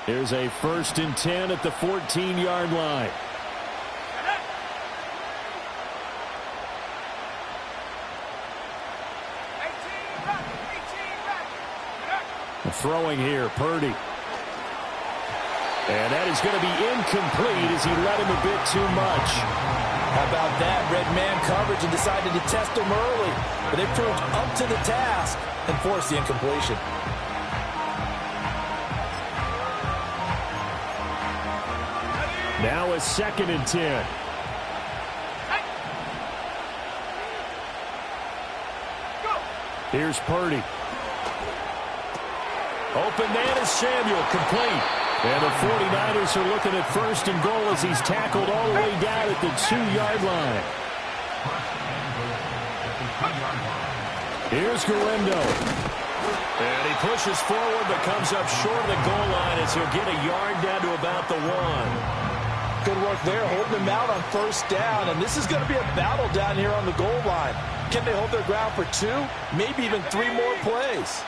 Here's a 1st and 10 at the 14-yard line. Throwing here, Purdy. And that is going to be incomplete as he let him a bit too much. How about that? Red man coverage and decided to test him early. But they proved up to the task and forced the incompletion. Now a 2nd and 10. Here's Purdy. Open man is Samuel, complete. And the 49ers are looking at 1st and goal as he's tackled all the way down at the 2-yard line. Here's Guerrero. And he pushes forward but comes up short of the goal line as he'll get a yard down to about the 1. Good work there, holding them out on 1st down. And this is going to be a battle down here on the goal line. Can they hold their ground for 2, maybe even 3 more plays?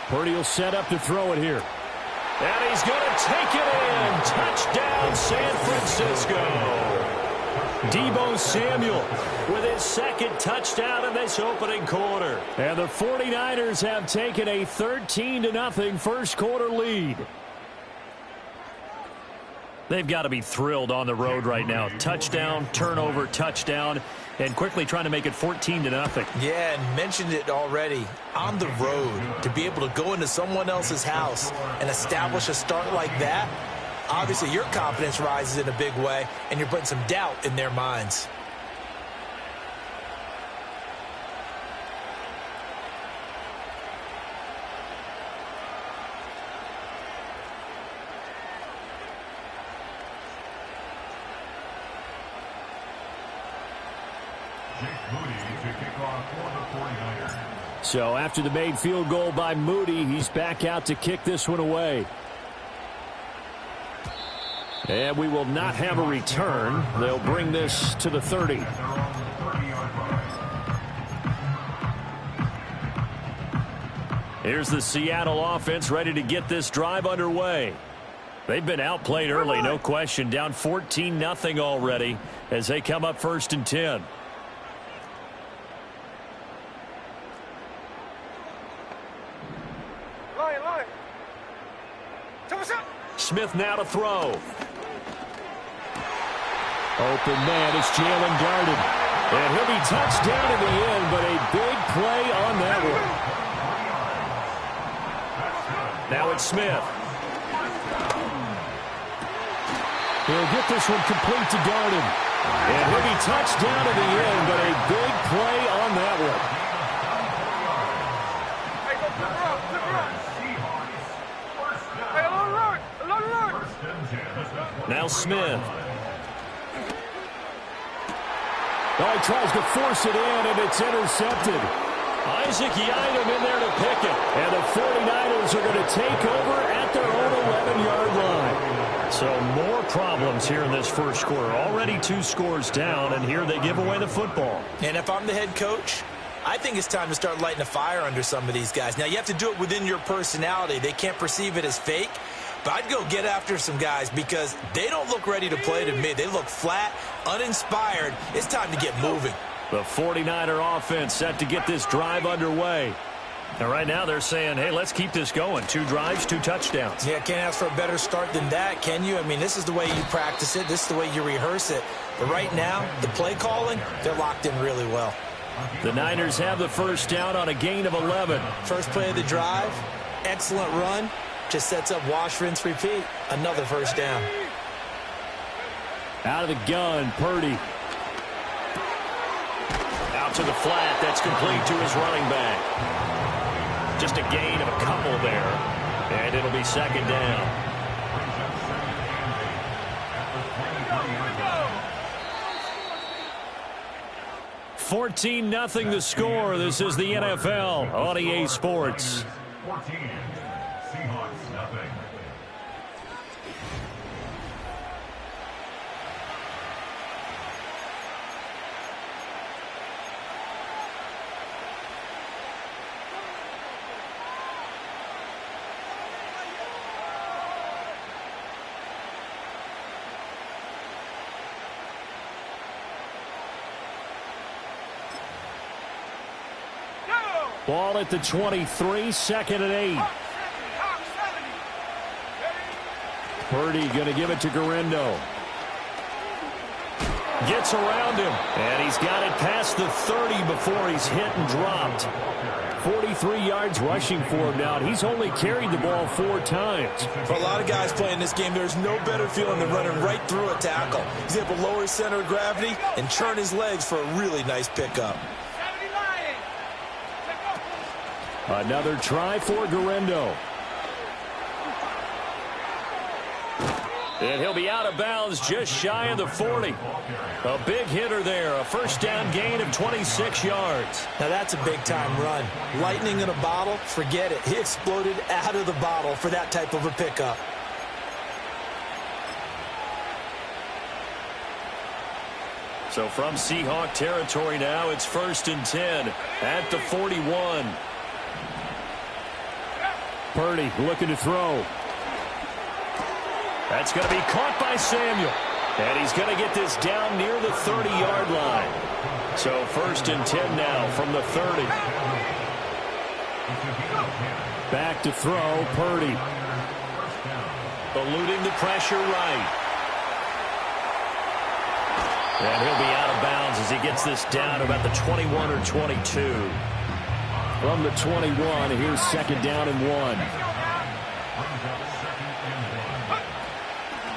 Purdy will set up to throw it here. And he's going to take it in. Touchdown, San Francisco. Deebo Samuel with his 2nd touchdown in this opening quarter. And the 49ers have taken a 13-0 first quarter lead. They've got to be thrilled on the road right now. Touchdown, turnover, touchdown, and quickly trying to make it 14-0. Yeah, and mentioned it already. On the road, to be able to go into someone else's house and establish a start like that, obviously your confidence rises in a big way, and you're putting some doubt in their minds. So after the made field goal by Moody, he's back out to kick this one away. And we will not have a return. They'll bring this to the 30. Here's the Seattle offense ready to get this drive underway. They've been outplayed early, no question. Down 14-0 already as they come up 1st and 10. Smith now to throw. Open man is Jalen Garden. And he'll be touched down in the end, but a big play on that one. Now it's Smith. He'll get this one complete to Garden. And he'll be touched down in the end, but a big play on that one. Now Smith. Oh, he tries to force it in, and it's intercepted. Isaac Yiadom in there to pick it. And the 49ers are going to take over at their own 11-yard line. So more problems here in this first quarter. Already 2 scores down, and here they give away the football. And if I'm the head coach, I think it's time to start lighting a fire under some of these guys. Now, you have to do it within your personality. They can't perceive it as fake. But I'd go get after some guys because they don't look ready to play to me. They look flat, uninspired. It's time to get moving. The 49er offense set to get this drive underway. And right now they're saying, hey, let's keep this going. 2 drives, 2 touchdowns. Yeah, can't ask for a better start than that, can you? I mean, this is the way you practice it. This is the way you rehearse it. But right now, the play calling, they're locked in really well. The Niners have the 1st down on a gain of 11. First play of the drive, excellent run. Just sets up wash, rinse, repeat. Another 1st down. Out of the gun, Purdy. Out to the flat. That's complete to his running back. Just a gain of a couple there. And it'll be 2nd down. $14-0 the score. This is the NFL on EA Sports. 14. Seahawks, nothing. Ball at the 23, 2nd and 8. Purdy going to give it to Guerrero. Gets around him, and he's got it past the 30 before he's hit and dropped. 43 yards rushing for him now. He's only carried the ball 4 times. For a lot of guys playing this game, there's no better feeling than running right through a tackle. He's able to lower his center of gravity and churn his legs for a really nice pickup. Another try for Guerrero. And he'll be out of bounds just shy of the 40. A big hitter there. A first down gain of 26 yards. Now that's a big-time run. Lightning in a bottle, forget it. He exploded out of the bottle for that type of a pickup. So from Seahawk territory now, it's 1st and 10 at the 41. Purdy looking to throw. That's going to be caught by Samuel. And he's going to get this down near the 30-yard line. So 1st and 10 now from the 30. Back to throw, Purdy. Eluding the pressure right. And he'll be out of bounds as he gets this down about the 21 or 22. From the 21, here's 2nd down and 1.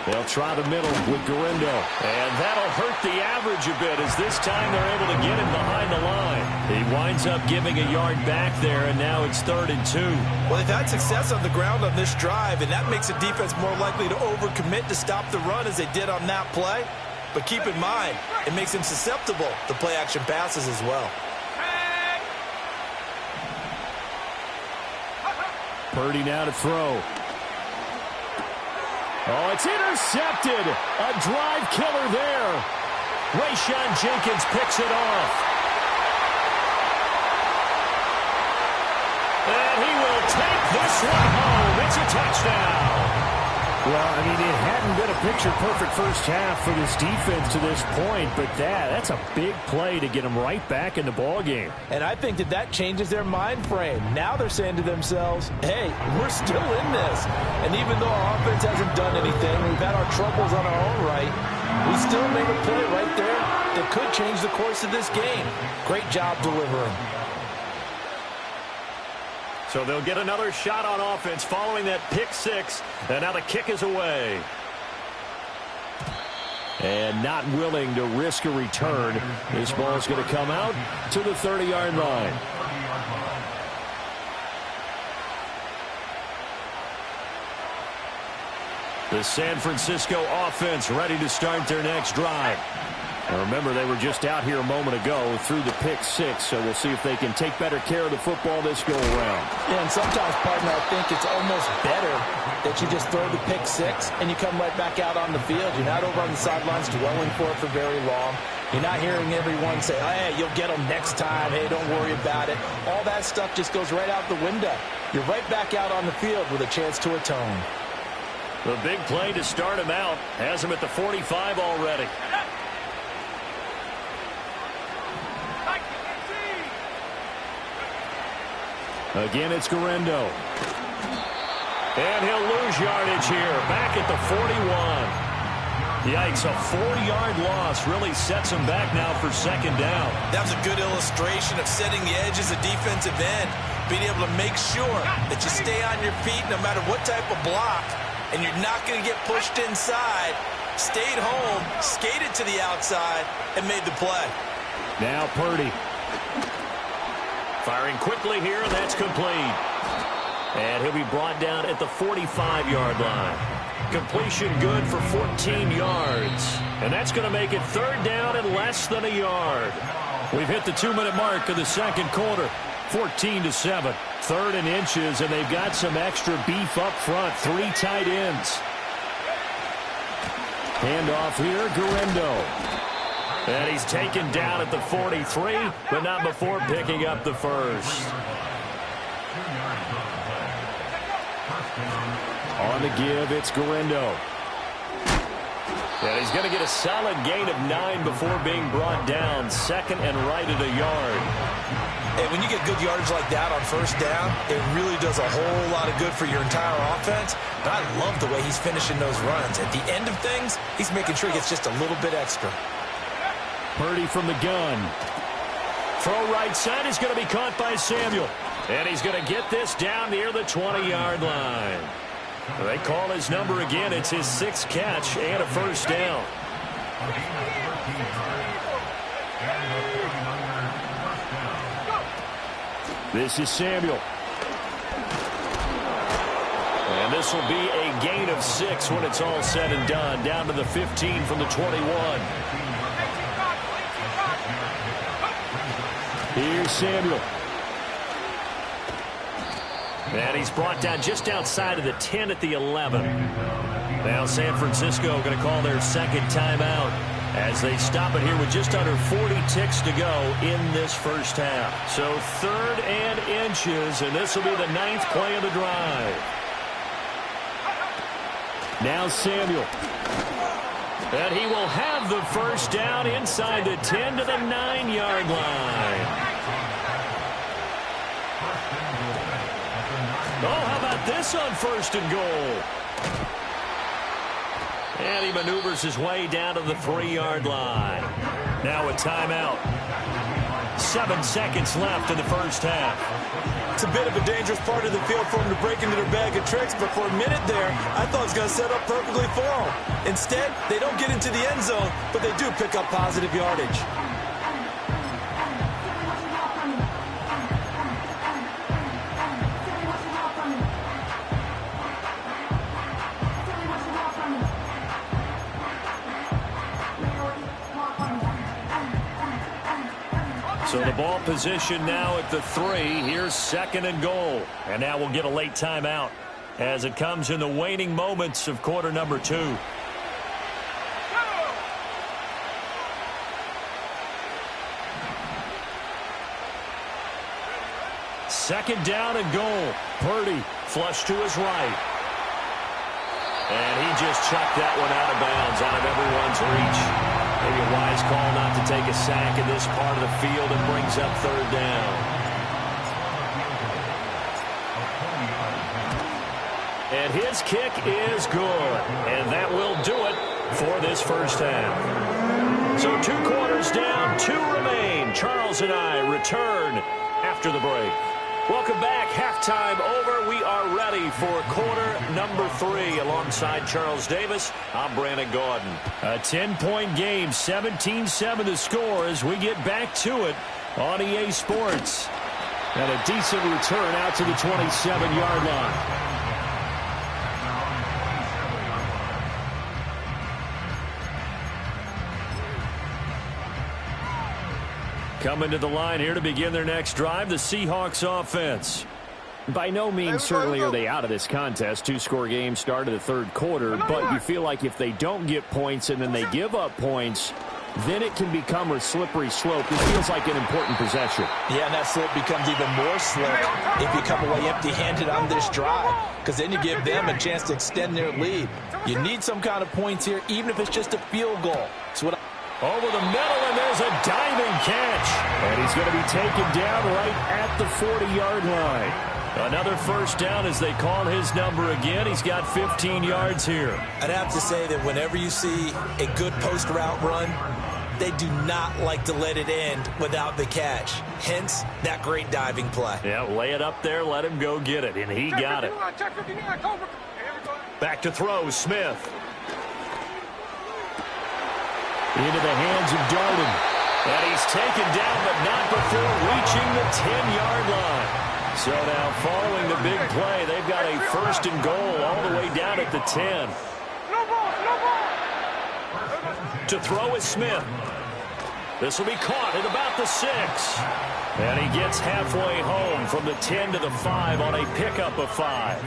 They'll try the middle with Guerrero. And that'll hurt the average a bit as this time they're able to get him behind the line. He winds up giving a yard back there, and now it's 3rd and 2. Well, they've had success on the ground on this drive, and that makes a defense more likely to overcommit to stop the run as they did on that play. But keep in mind, it makes him susceptible to play-action passes as well. Purdy now to throw. Oh, it's intercepted. A drive killer there. Rayshon Jenkins picks it off. And he will take this one home. It's a touchdown. Well, I mean, it hadn't been a picture-perfect first half for this defense to this point, but that's a big play to get them right back in the ballgame. And I think that changes their mind frame. Now they're saying to themselves, hey, we're still in this. And even though our offense hasn't done anything, we've had our troubles on our own right, we still made a play right there that could change the course of this game. Great job delivering. So they'll get another shot on offense following that pick 6. And now the kick is away. And not willing to risk a return. This ball's going to come out to the 30-yard line. The San Francisco offense ready to start their next drive. Now remember, they were just out here a moment ago through the pick 6, so we'll see if they can take better care of the football this go-around. Yeah, and sometimes, partner, I think it's almost better that you just throw the pick 6 and you come right back out on the field. You're not over on the sidelines dwelling for it for very long. You're not hearing everyone say, hey, you'll get them next time. Hey, don't worry about it. All that stuff just goes right out the window. You're right back out on the field with a chance to atone. The big play to start him out has him at the 45 already. Again, it's Guerrero. And he'll lose yardage here. Back at the 41. Yikes, a 4-yard loss really sets him back now for 2nd down. That was a good illustration of setting the edge as a defensive end. Being able to make sure that you stay on your feet no matter what type of block. And you're not going to get pushed inside. Stayed home, skated to the outside, and made the play. Now Purdy. Firing quickly here, and that's complete. And he'll be brought down at the 45-yard line. Completion good for 14 yards. And that's going to make it 3rd down and less than a yard. We've hit the 2-minute mark of the 2nd quarter. 14-7. 3rd and inches, and they've got some extra beef up front. 3 tight ends. Handoff here, Guerrero. And he's taken down at the 43, but not before picking up the first. On the give, it's Guerrero. And he's going to get a solid gain of 9 before being brought down. 2nd and right at a yard. And when you get good yardage like that on first down, it really does a whole lot of good for your entire offense. But I love the way he's finishing those runs. At the end of things, he's making sure he gets just a little bit extra. Purdy from the gun. Throw right side is going to be caught by Samuel. And he's going to get this down near the 20-yard line. They call his number again. It's his 6th catch and a first down. This is Samuel. And this will be a gain of 6 when it's all said and done. Down to the 15 from the 21. Here's Samuel. And he's brought down just outside of the 10 at the 11. Now San Francisco going to call their second timeout as they stop it here with just under 40 ticks to go in this first half. So 3rd and inches, and this will be the 9th play of the drive. Now Samuel. And he will have the first down inside the 10 to the 9-yard line. Oh, how about this on 1st and goal? And he maneuvers his way down to the 3-yard line. Now a timeout. 7 seconds left in the first half. It's a bit of a dangerous part of the field for him to break into their bag of tricks, but for a minute there, I thought it was going to set up perfectly for him. Instead, they don't get into the end zone, but they do pick up positive yardage. So the ball position now at the 3. Here's 2nd and goal. And now we'll get a late timeout as it comes in the waning moments of quarter number 2. Second down and goal. Purdy flush to his right. And he just chucked that one out of bounds, out of everyone's reach. Maybe a wise call not to take a sack in this part of the field and brings up 3rd down. And his kick is good. And that will do it for this first half. So 2 quarters down, 2 remain. Charles and I return after the break. Welcome back. Halftime over. We are ready for quarter number 3. Alongside Charles Davis, I'm Brandon Gaudin. A 10-point game, 17-7 the score as we get back to it on EA Sports. And a decent return out to the 27-yard line. Coming to the line here to begin their next drive, the Seahawks offense. By no means certainly are they out of this contest. 2-score game start of the 3rd quarter, but you feel like if they don't get points and then they give up points, then it can become a slippery slope. It feels like an important possession. Yeah, and that slope becomes even more slick if you come away empty-handed on this drive, because then you give them a chance to extend their lead. You need some kind of points here, even if it's just a field goal. Over the middle, and there's a diving catch. And he's going to be taken down right at the 40-yard line. Another first down as they call his number again. He's got 15 yards here. I'd have to say that whenever you see a good post route run, they do not like to let it end without the catch. Hence, that great diving play. Yeah, lay it up there, let him go get it, and he got it. Back to throw, Smith. Into the hands of Darden. And he's taken down, but not before reaching the 10-yard line. So now following the big play, they've got a 1st and goal all the way down at the 10. To throw is Smith. This will be caught at about the 6. And he gets halfway home from the 10 to the 5 on a pickup of 5.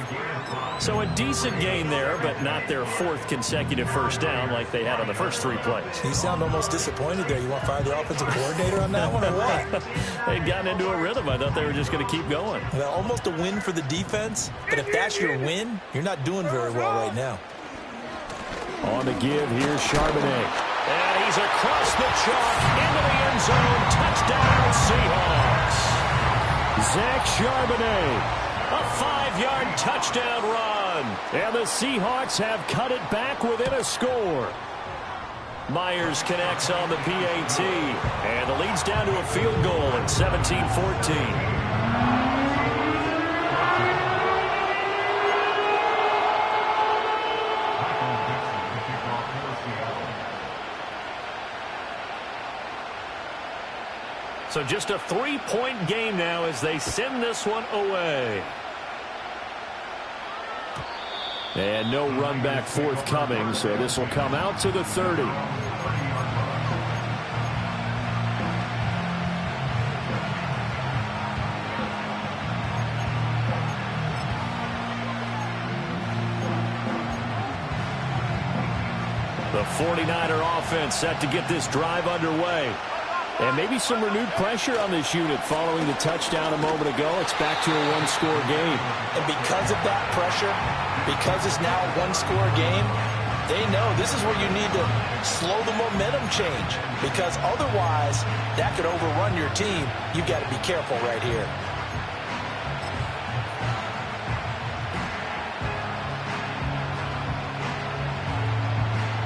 So a decent gain there, but not their 4th consecutive first down like they had on the first 3 plays. You sound almost disappointed there. You want to fire the offensive coordinator on that one or what? They'd gotten into a rhythm. I thought they were just going to keep going. Well, almost a win for the defense, but if that's your win, you're not doing very well right now. On the give, here's Charbonnet. And he's across the chalk into the end zone. Touchdown, Seahawks. Zach Charbonnet, a 5-yard touchdown run. And the Seahawks have cut it back within a score. Myers connects on the PAT, and the lead's down to a field goal at 17-14. So just a 3-point game now as they send this one away. And no run back forthcoming, so this will come out to the 30. The 49er offense set to get this drive underway. And maybe some renewed pressure on this unit following the touchdown a moment ago. It's back to a one-score game. And because of that pressure, because it's now a one-score game, they know this is where you need to slow the momentum change. Because otherwise, that could overrun your team. You've got to be careful right here.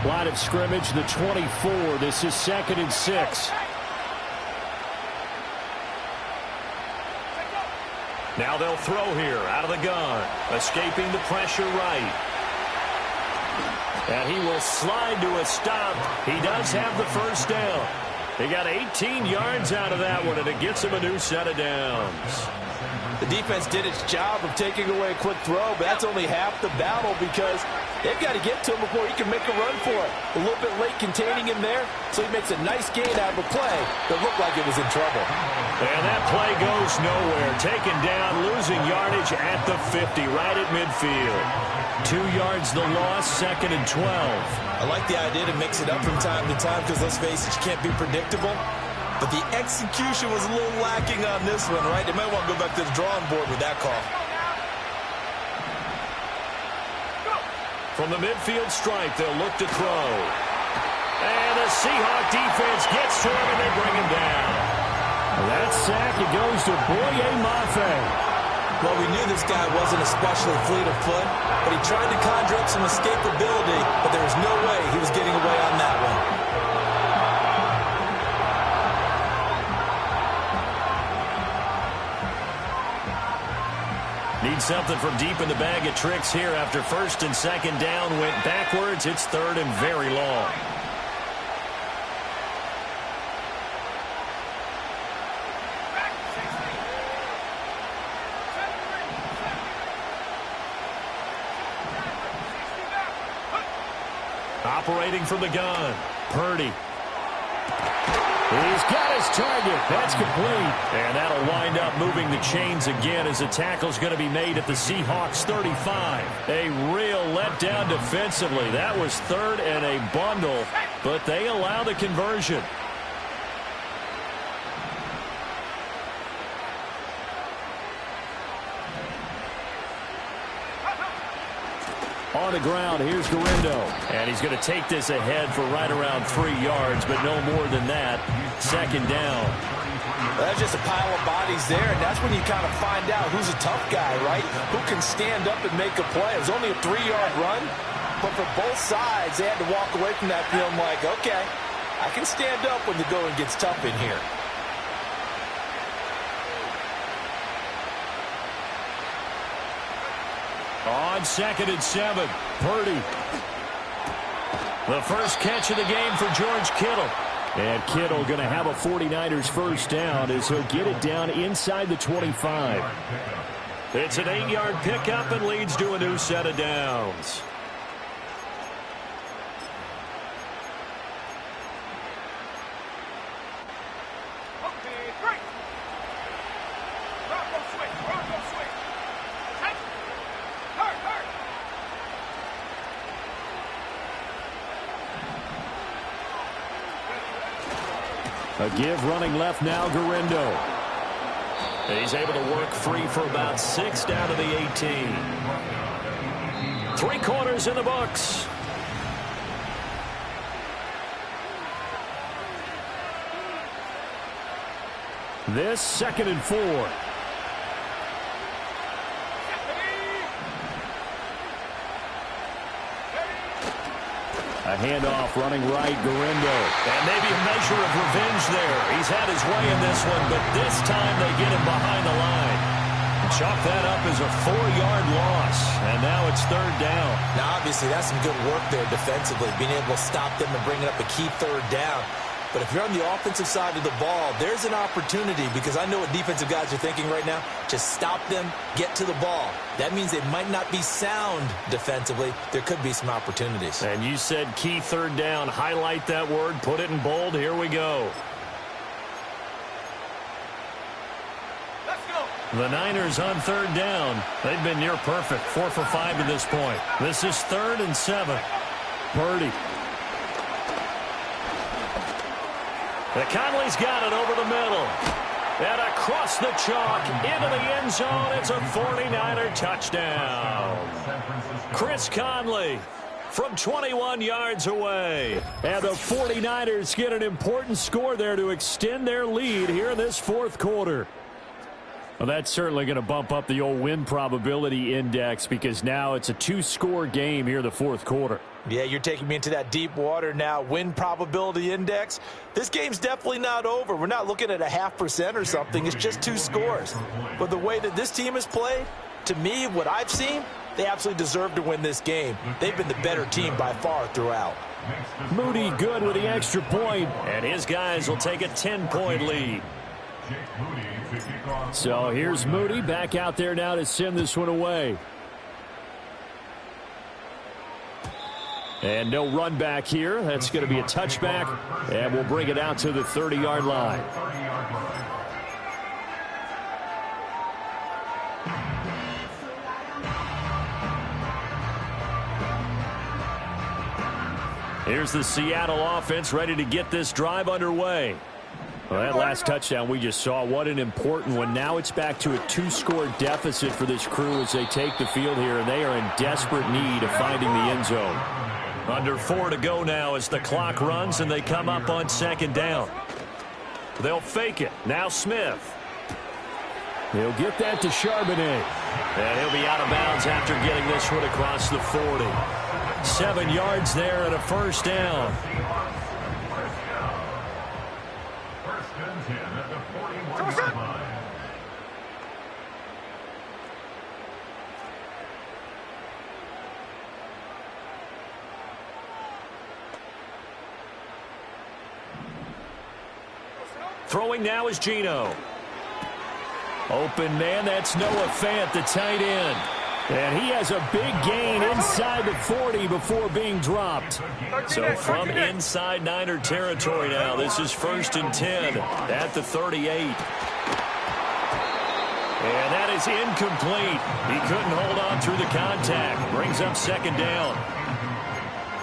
Line of scrimmage, the 24. This is 2nd and 6. Now they'll throw here out of the gun. Escaping the pressure right. And he will slide to a stop. He does have the first down. He got 18 yards out of that one, and it gets him a new set of downs. The defense did its job of taking away a quick throw, but that's only half the battle because they've got to get to him before he can make a run for it. A little bit late containing him there, so he makes a nice gain out of a play that looked like it was in trouble. And that play goes nowhere. Taken down, losing yardage at the 50, right at midfield. 2 yards the loss, 2nd and 12. I like the idea to mix it up from time to time because, let's face it, you can't be predictable. But the execution was a little lacking on this one, right? They might want to go back to the drawing board with that call. From the midfield stripe, they'll look to throw. And the Seahawk defense gets to him, and they bring him down. That sack, it goes to Boye Mafe. Well, we knew this guy wasn't especially fleet of foot, but he tried to conjure up some escapability, but there was no way he was getting away on that one. Need something from deep in the bag of tricks here after 1st and 2nd down. Went backwards. It's 3rd and very long. Operating from the gun, Purdy. He's got his target. That's complete. And that'll wind up moving the chains again as the tackle's going to be made at the Seahawks 35. A real letdown defensively. That was 3rd and a bundle, but they allow the conversion. On the ground, here's Garindo. And he's going to take this ahead for right around 3 yards, but no more than that. 2nd down. Well, that's just a pile of bodies there, and that's when you kind of find out who's a tough guy, right? Who can stand up and make a play. It was only a 3-yard run, but for both sides, they had to walk away from that feeling like, okay, I can stand up when the going gets tough in here. On 2nd and 7, Purdy. The first catch of the game for George Kittle. And Kittle going to have a 49ers first down as he'll get it down inside the 25. It's an 8-yard pickup and leads to a new set of downs. A give running left now, Garindo. He's able to work free for about 6 down to the 18. 3 quarters in the books. This 2nd and 4. A handoff running right, Gurindo. And maybe a measure of revenge there. He's had his way in this one, but this time they get him behind the line. And chalk that up as a 4-yard loss. And now it's third down. Now, obviously, that's some good work there defensively, being able to stop them and bringing up a key third down. But if you're on the offensive side of the ball, there's an opportunity, because I know what defensive guys are thinking right now. Just stop them, get to the ball. That means they might not be sound defensively. There could be some opportunities. And you said key third down. Highlight that word. Put it in bold. Here we go. Let's go. The Niners on third down. They've been near perfect. 4 for 5 to this point. This is 3rd and 7. Purdy. Conley's got it over the middle. And across the chalk, into the end zone. It's a 49er touchdown. Chris Conley from 21 yards away. And the 49ers get an important score there to extend their lead here in this fourth quarter. Well, that's certainly going to bump up the old win probability index, because now it's a 2-score game here in the fourth quarter. Yeah, you're taking me into that deep water now. Win probability index. This game's definitely not over. We're not looking at a 0.5% or something. It's just 2 scores. But the way that this team has played, to me, what I've seen, they absolutely deserve to win this game. They've been the better team by far throughout. Moody good with the extra point, and his guys will take a 10-point lead. So here's Moody back out there now to send this one away. And no run back here. That's going to be a touchback, and we'll bring it out to the 30-yard line. Here's the Seattle offense ready to get this drive underway. Well, that last touchdown we just saw, what an important one. Now it's back to a 2-score deficit for this crew as they take the field here, and they are in desperate need of finding the end zone. Under 4 to go now as the clock runs and they come up on 2nd down. They'll fake it. Now Smith. He'll get that to Charbonnet. And he'll be out of bounds after getting this one across the 40. 7 yards there and a first down. First and 10 at the 41-yard line. Throwing now is Geno. Open man, that's Noah Fant, the tight end. And he has a big gain inside the 40 before being dropped. So from inside Niner territory now, this is 1st and 10 at the 38. And that is incomplete. He couldn't hold on through the contact. Brings up 2nd down.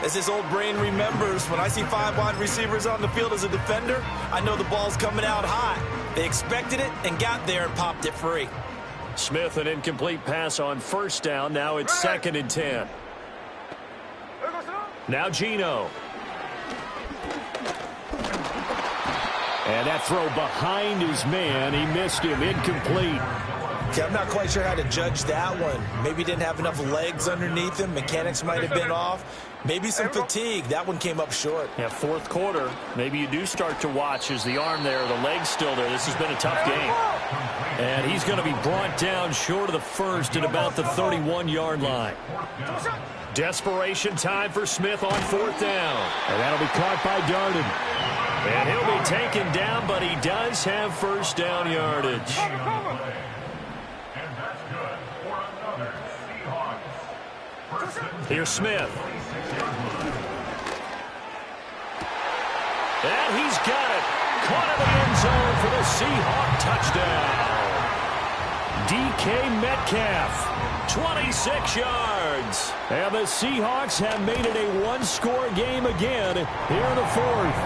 As his old brain remembers, when I see 5 wide receivers on the field as a defender, I know the ball's coming out hot. They expected it and got there and popped it free. Smith, an incomplete pass on 1st down. Now it's 2nd and 10. Now Geno. And that throw behind his man. He missed him. Incomplete. Okay, I'm not quite sure how to judge that one. Maybe he didn't have enough legs underneath him. Mechanics might have been off. Maybe some fatigue. That one came up short. Yeah, fourth quarter. Maybe you do start to watch as the arm there, the leg's still there. This has been a tough game. And he's going to be brought down short of the first at about the 31-yard line. Desperation time for Smith on 4th down. And that'll be caught by Darden. And he'll be taken down, but he does have first down yardage. Here's Smith. And he's got it. Caught in the end zone for the Seahawk touchdown. DK Metcalf, 26 yards. And the Seahawks have made it a 1-score game again here in the 4th.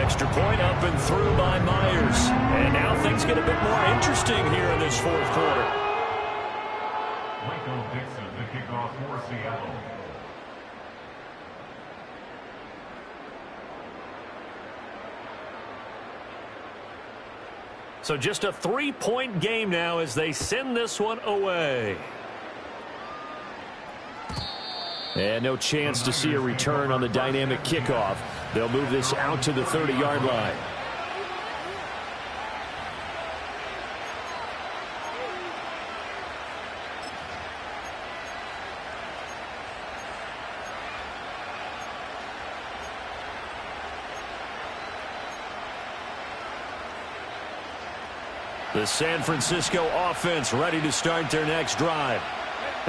Extra point up and through by Myers. And now things get a bit more interesting here in this 4th quarter. Michael Dixon, the kickoff for Seattle. So just a 3-point game now as they send this one away. And no chance to see a return on the dynamic kickoff. They'll move this out to the 30-yard line. The San Francisco offense ready to start their next drive.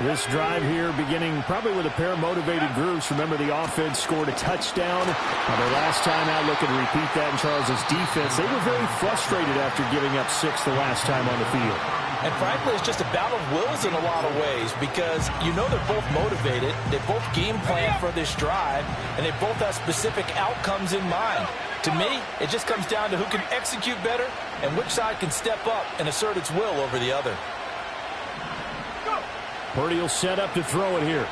This drive here beginning probably with a pair of motivated groups. Remember, the offense scored a touchdown. Their last time out, looking to repeat that in Charles' defense. They were very frustrated after giving up 6 the last time on the field. And frankly, it's just a battle of wills in a lot of ways because you know they're both motivated. They both game plan for this drive, and they both have specific outcomes in mind. To me, it just comes down to who can execute better and which side can step up and assert its will over the other. Purdy will set up to throw it here.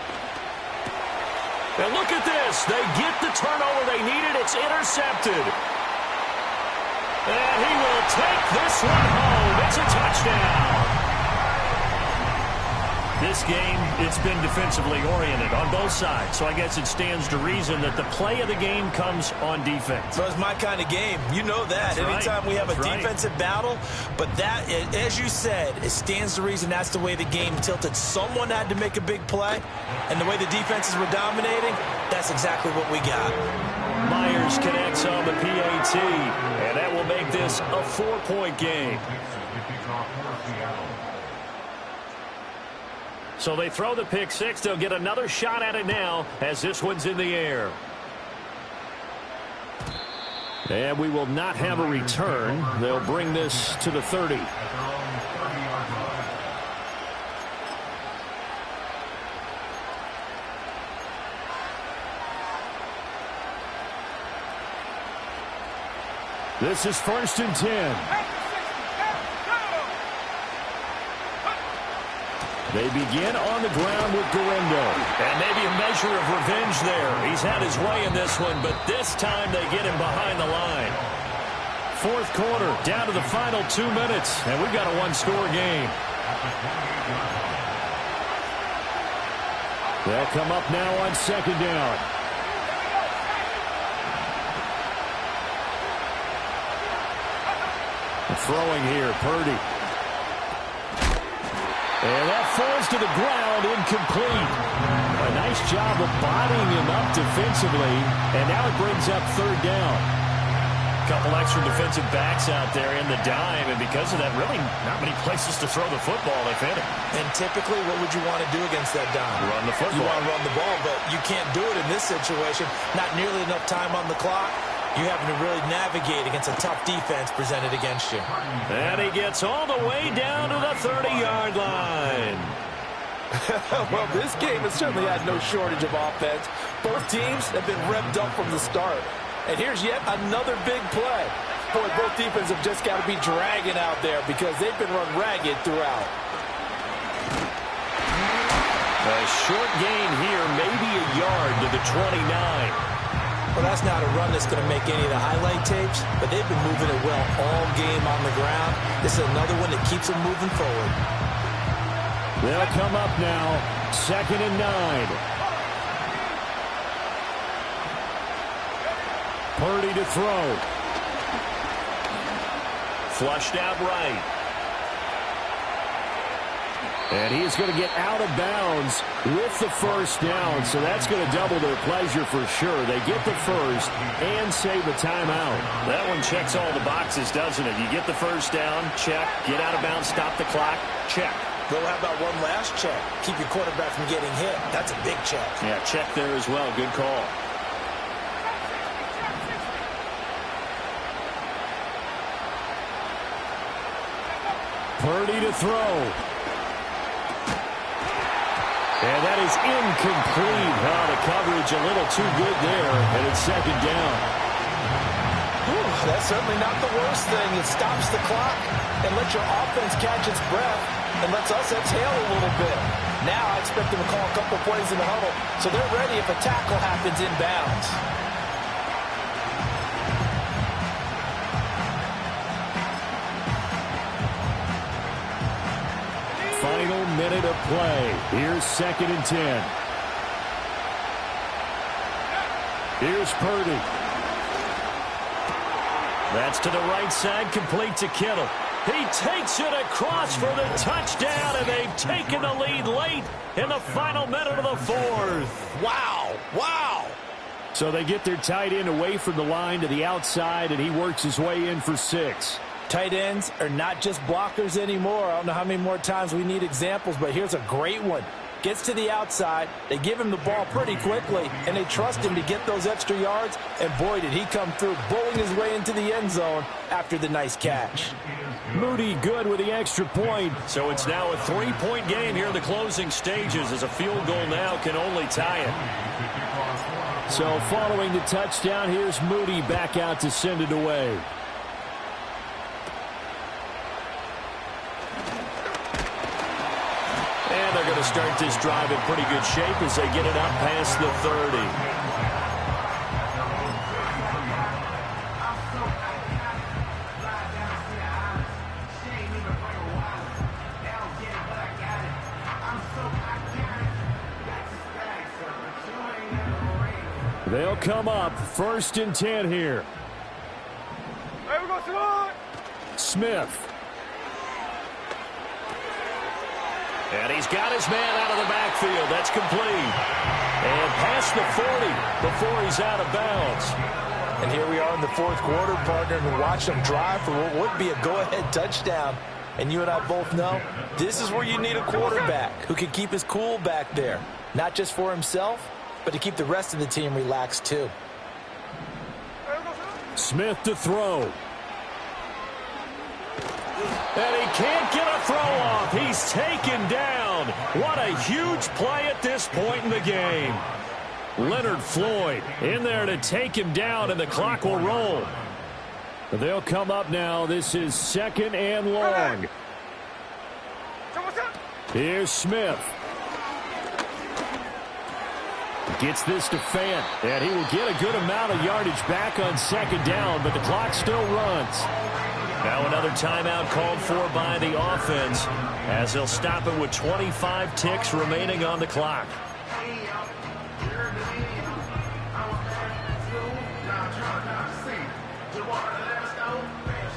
And look at this. They get the turnover they needed. It's intercepted. And he will take this one home. It's a touchdown. This game, it's been defensively oriented on both sides. So I guess it stands to reason that the play of the game comes on defense. So it's my kind of game. You know that. That's Anytime right. we have a That's defensive battle. But that, as you said, it stands to reason that's the way the game tilted. Someone had to make a big play. And the way the defenses were dominating, that's exactly what we got. Myers connects on the PAT. And that will make this a 4-point game. So they throw the pick six. They'll get another shot at it now as this one's in the air. And we will not have a return. They'll bring this to the 30. This is 1st and 10. They begin on the ground with Guerendo. And maybe a measure of revenge there. He's had his way in this one, but this time they get him behind the line. 4th quarter, down to the final 2 minutes, and we've got a one-score game. They'll come up now on 2nd down. Throwing here, Purdy. And that falls to the ground, incomplete. A nice job of bodying him up defensively, and now it brings up 3rd down. A couple extra defensive backs out there in the dime, and because of that, really not many places to throw the football, if any. And typically, what would you want to do against that dime? Run the football. You want to run the ball, but you can't do it in this situation. Not nearly enough time on the clock. You having to really navigate against a tough defense presented against you. And he gets all the way down to the 30-yard line. Well, this game has certainly had no shortage of offense. Both teams have been revved up from the start. And here's yet another big play. Boy, both defenses have just got to be dragging out there because they've been run ragged throughout. A short gain here, maybe a yard to the 29. Well, that's not a run that's going to make any of the highlight tapes, but they've been moving it well all game on the ground. This is another one that keeps them moving forward. They'll come up now, 2nd and 9. Purdy to throw. Flushed out right. And he's going to get out of bounds with the 1st down, so that's going to double their pleasure for sure. They get the 1st and save a timeout. That one checks all the boxes, doesn't it? You get the 1st down, check. Get out of bounds, stop the clock, check. Well, how about one last check? Keep your quarterback from getting hit. That's a big check. Yeah, check there as well. Good call. Purdy to throw. And that is incomplete. Oh, the coverage a little too good there, and it's 2nd down. Whew, that's certainly not the worst thing. It stops the clock and lets your offense catch its breath and lets us exhale a little bit. Now I expect them to call a couple plays in the huddle, so they're ready if a tackle happens inbounds. Final minute of play. Here's 2nd and 10. Here's Purdy. That's to the right side, complete to Kittle. He takes it across for the touchdown, and they've taken the lead late in the final minute of the fourth. Wow, wow. So they get their tight end away from the line to the outside, and he works his way in for 6. Tight ends are not just blockers anymore. I don't know how many more times we need examples, but here's a great one. Gets to the outside, they give him the ball pretty quickly, and they trust him to get those extra yards, and boy, did he come through, bowling his way into the end zone after the nice catch. Moody good with the extra point. So it's now a 3-point game here in the closing stages, as a field goal now can only tie it. So following the touchdown, here's Moody back out to send it away. And they're going to start this drive in pretty good shape as they get it up past the 30. They'll come up 1st and 10 here. Smith. And he's got his man out of the backfield. That's complete. And past the 40 before he's out of bounds. And here we are in the fourth quarter, partner, and watch them drive for what would be a go-ahead touchdown. And you and I both know this is where you need a quarterback who can keep his cool back there. Not just for himself, but to keep the rest of the team relaxed too. Smith to throw. And he can't get a throw off. He's taken down. What a huge play at this point in the game. Leonard Floyd in there to take him down, and the clock will roll. They'll come up now. This is 2nd and long. Here's Smith. Gets this to Fant, and he will get a good amount of yardage back on 2nd down, but the clock still runs. Now another timeout called for by the offense, as they'll stop it with 25 ticks remaining on the clock.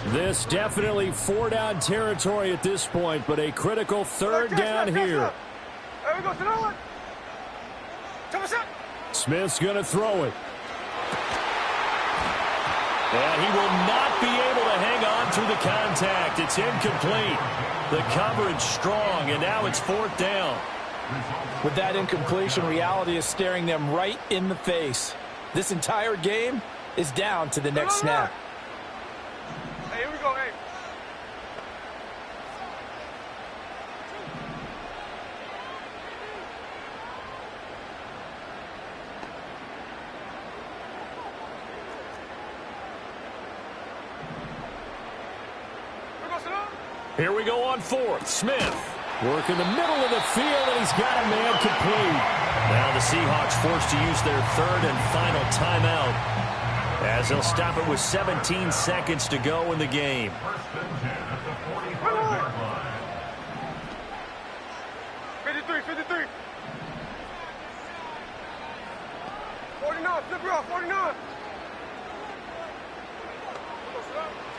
This definitely 4-down territory at this point, but a critical 3rd down here. Smith's going to throw it. And he will not be able to hang on through the contact. It's incomplete. The coverage strong, and now it's 4th down. With that incompletion, reality is staring them right in the face. This entire game is down to the next snap. Hey, here we go, hey. Here we go on 4th. Smith. Work in the middle of the field, and he's got a man complete. Now the Seahawks forced to use their 3rd and final timeout, as they'll stop it with 17 seconds to go in the game. 53. 49, flip it off, 49.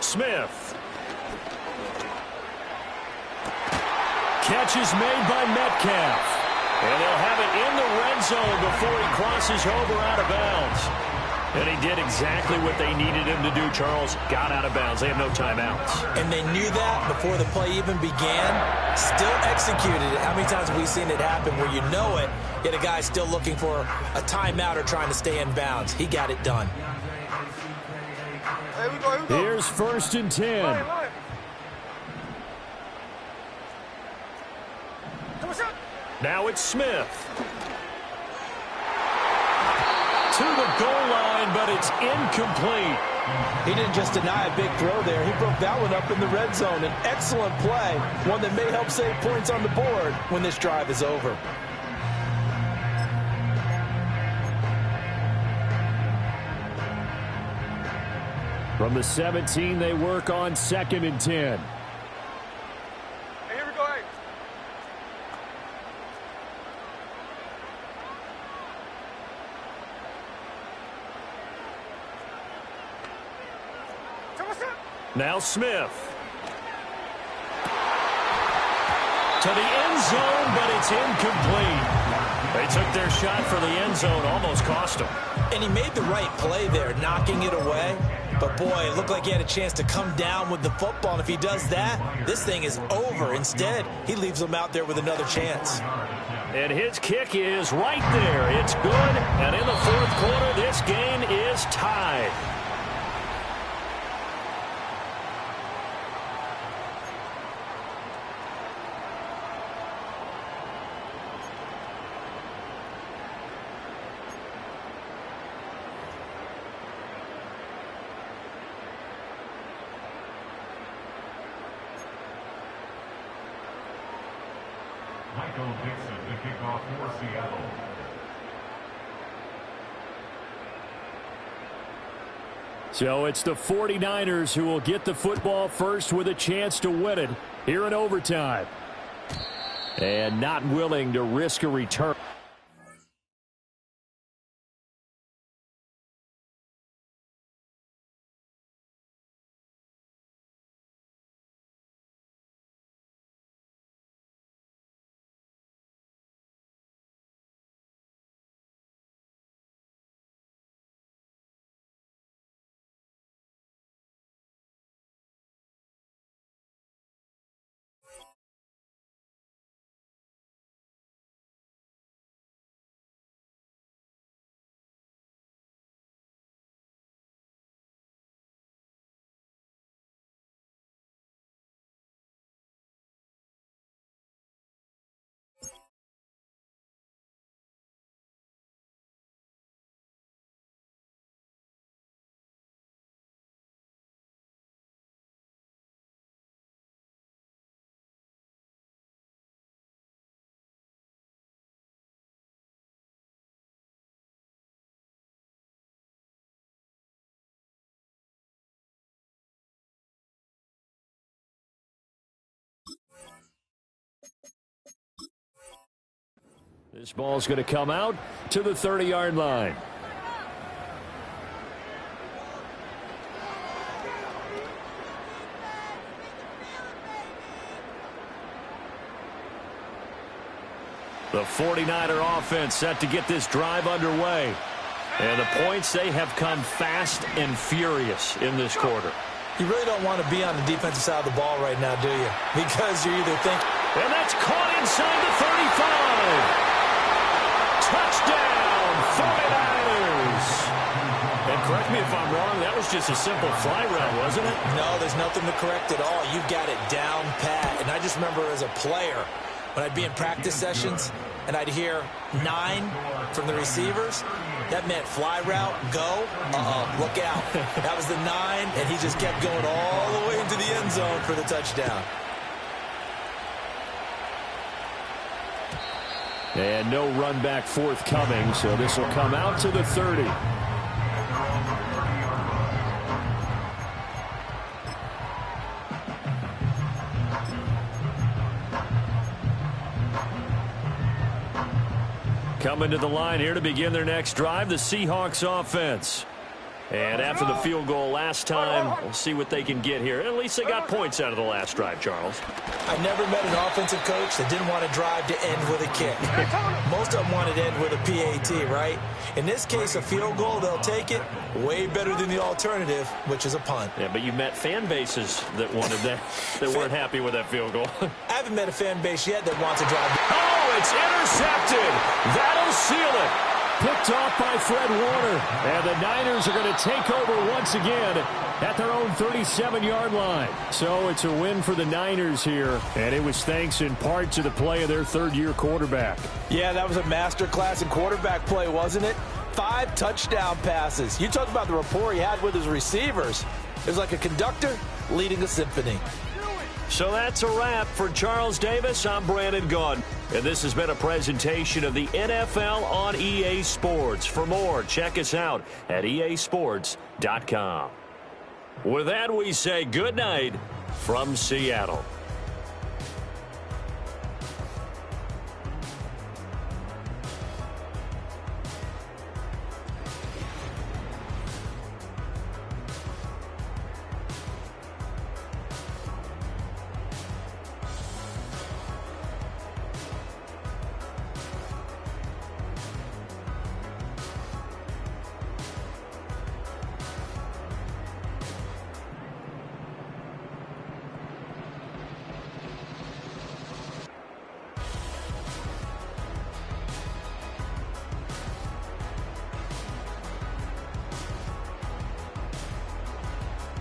Smith. Catch is made by Metcalf. And they'll have it in the red zone before he crosses over out of bounds. And he did exactly what they needed him to do, Charles. Got out of bounds. They have no timeouts. And they knew that before the play even began. Still executed it. How many times have we seen it happen where you know it, yet a guy's still looking for a timeout or trying to stay in bounds? He got it done. Here we go. Here's 1st and 10. Line. Now it's Smith. To the goal line, but it's incomplete. He didn't just deny a big throw there. He broke that one up in the red zone. An excellent play, one that may help save points on the board when this drive is over. From the 17, they work on 2nd and 10. Hey, here we go, hey. Now Smith. To the end zone, but it's incomplete. They took their shot for the end zone, almost cost him. And he made the right play there, knocking it away. But, boy, it looked like he had a chance to come down with the football. And if he does that, this thing is over. Instead, he leaves him out there with another chance. And his kick is right there. It's good. And in the fourth quarter, this game is tied. Michael Dixon to kick off for Seattle. So it's the 49ers who will get the football first with a chance to win it here in overtime. And not willing to risk a return. This ball's going to come out to the 30-yard line. The 49er offense set to get this drive underway. And the points, they have come fast and furious in this quarter. You really don't want to be on the defensive side of the ball right now, do you? Because you're either thinking... And that's caught inside the 35. Touchdown, 49ers. And correct me if I'm wrong, that was just a simple fly route, wasn't it? No, there's nothing to correct at all. You've got it down pat. And I just remember as a player, when I'd be in practice sessions and I'd hear 9 from the receivers, that meant fly route, go, look out. That was the 9, and he just kept going all the way into the end zone for the touchdown. And no run back forthcoming, so this will come out to the 30. Coming to the line here to begin their next drive, the Seahawks offense. And after the field goal last time, we'll see what they can get here. At least they got points out of the last drive, Charles. I never met an offensive coach that didn't want to drive to end with a kick. Most of them wanted to end with a PAT, right? In this case, a field goal, they'll take it. Way better than the alternative, which is a punt. Yeah, but you met fan bases that wanted that, that weren't happy with that field goal. I haven't met a fan base yet that wants to drive. Oh, it's intercepted. That'll seal it. Picked off by Fred Warner. And the Niners are going to take over once again at their own 37-yard line. So it's a win for the Niners here. And it was thanks in part to the play of their third-year quarterback. Yeah, that was a masterclass in quarterback play, wasn't it? 5 touchdown passes. You talk about the rapport he had with his receivers. It was like a conductor leading a symphony. So that's a wrap for Charles Davis. I'm Brandon Gaudin. And this has been a presentation of the NFL on EA Sports. For more, check us out at easports.com. With that, we say good night from Seattle.